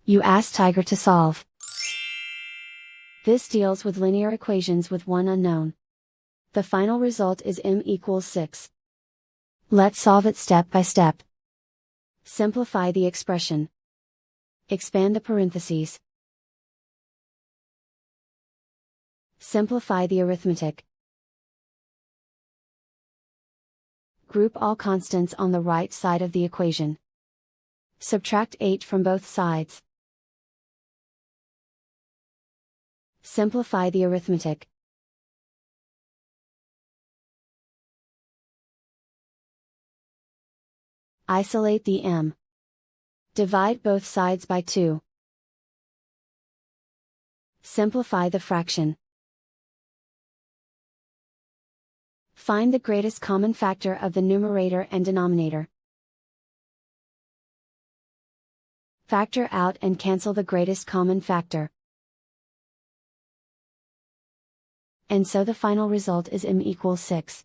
You ask Tiger to solve. This deals with linear equations with one unknown. The final result is m equals 6. Let's solve it step by step. Simplify the expression. Expand the parentheses. Simplify the arithmetic. Group all constants on the right side of the equation. Subtract 8 from both sides. Simplify the arithmetic. Isolate the m. Divide both sides by 2. Simplify the fraction. Find the greatest common factor of the numerator and denominator. Factor out and cancel the greatest common factor. And so the final result is m equals 6.